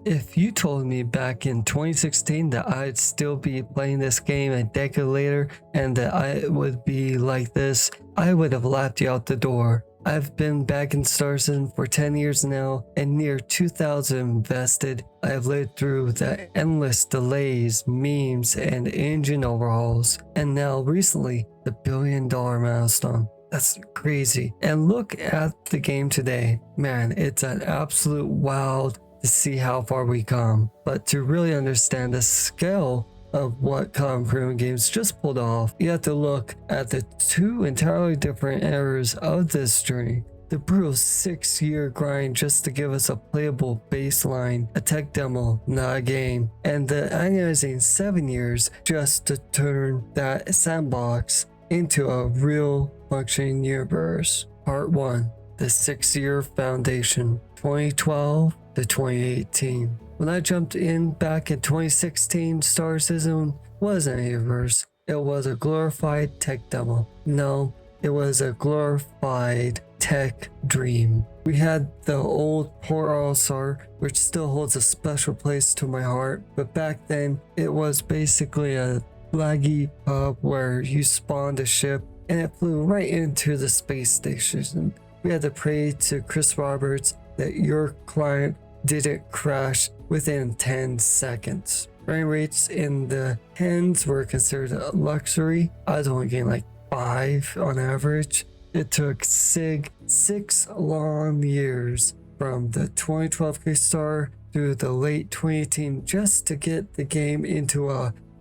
If you told me back in 2016 that I'd still be playing this game a decade later and that I would be like this, I would have laughed you out the door. I've been back in Star Citizen for 10 years now and near 2,000 invested. I've lived through the endless delays, memes, and engine overhauls, and now recently the $1 billion milestone. That's crazy. And look at the game today. Man, it's an absolute wild to see how far we come. But to really understand the scale of what Colin Improvement Games just pulled off, you have to look at the two entirely different eras of this journey. The brutal 6-year grind just to give us a playable baseline, a tech demo, not a game, and the agonizing 7 years just to turn that sandbox into a real functioning universe. Part 1. The 6-year foundation, 2012 to 2018. When I jumped in back in 2016, Star Citizen wasn't a universe. It was a glorified tech demo. No, it was a glorified tech dream. We had the old Port All-Star, which still holds a special place to my heart, but back then it was basically a laggy pub where you spawned a ship and it flew right into the space station. We had to pray to Chris Roberts that your client didn't crash within 10 seconds. Frame rates in the tens were considered a luxury. I was only getting like 5 on average. It took SIG 6 long years from the 2012 Kickstarter through the late 2018 just to get the game into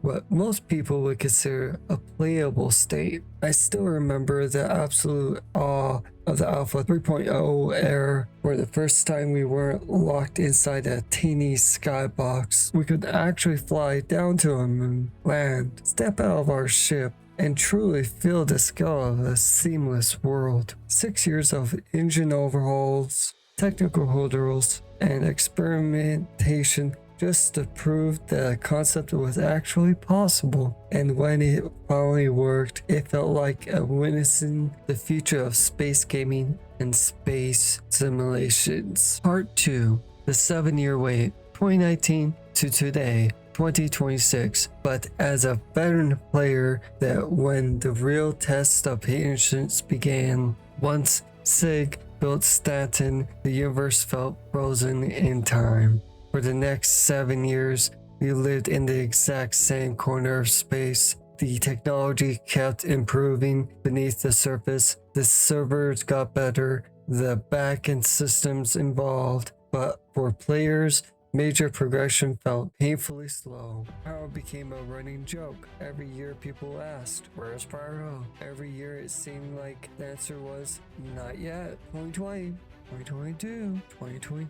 what most people would consider a playable state. I still remember the absolute awe of the Alpha 3.0 era, where the first time we weren't locked inside a teeny skybox. We could actually fly down to a moon, land, step out of our ship, and truly feel the scale of a seamless world. 6 years of engine overhauls, technical hurdles, and experimentation just to prove that the concept was actually possible. And when it finally worked, it felt like witnessing the future of space gaming and space simulations. Part 2. The 7-year wait, 2019 to today, 2026. But as a veteran player, that when the real test of patience began, once SIG built Stanton, the universe felt frozen in time. For the next 7 years, we lived in the exact same corner of space. The technology kept improving beneath the surface. The servers got better. The backend systems evolved. But for players, major progression felt painfully slow. Power became a running joke. Every year people asked, where's REFERRAL? Every year it seemed like the answer was, not yet. 2020, 2022, 2023.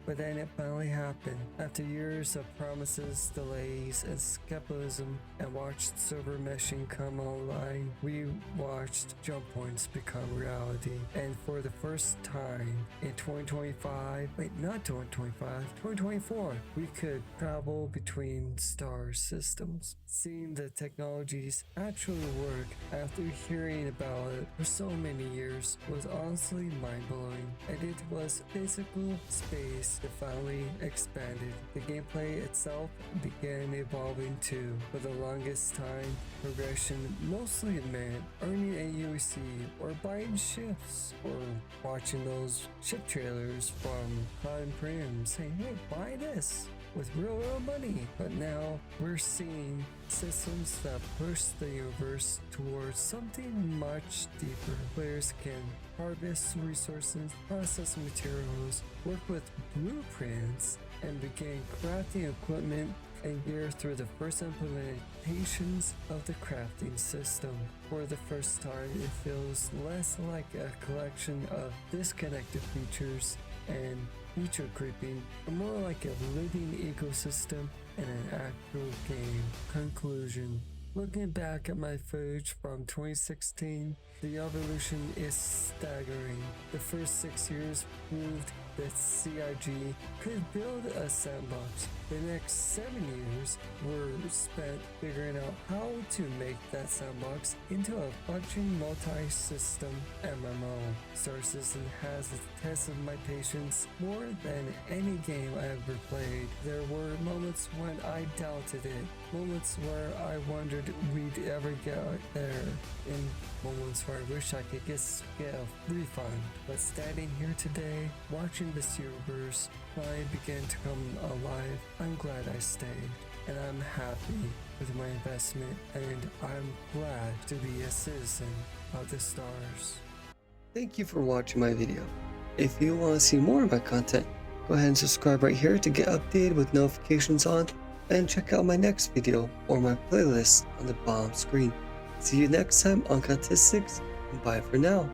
But then it finally happened. After years of promises, delays, and skepticism, and watched server meshing come online, we watched jump points become reality. And for the first time in 2024, we could travel between star systems. Seeing the technologies actually work after hearing about it for so many years was honestly mind-blowing, and it was physical space that finally expanded. The gameplay itself began evolving too. For the longest time, progression mostly meant earning a UEC or buying ships or watching those ship trailers from Colin Prim saying, hey, buy this with real money. But now we're seeing systems that push the universe towards something much deeper. Players can harvest resources, process materials, work with blueprints, and begin crafting equipment and gear through the first implementations of the crafting system. For the first time, it feels less like a collection of disconnected features and feature creeping, but more like a living ecosystem and an actual game. Conclusion. Looking back at my footage from 2016, the evolution is staggering. The first 6 years proved the CIG could build a sandbox. The next 7 years were spent figuring out how to make that sandbox into a functioning multi-system MMO. Star Citizen has tested my patience more than any game I ever played. There were moments when I doubted it, moments where I wondered we'd ever get there, and moments where I wish I could get a refund. But standing here today, watching the servers finally begin to come alive, I'm glad I stayed, and I'm happy with my investment, and I'm glad to be a citizen of the stars. Thank you for watching my video. If you want to see more of my content, go ahead and subscribe right here to get updated with notifications on, and check out my next video or my playlist on the bottom screen. See you next time on Statistics, and bye for now.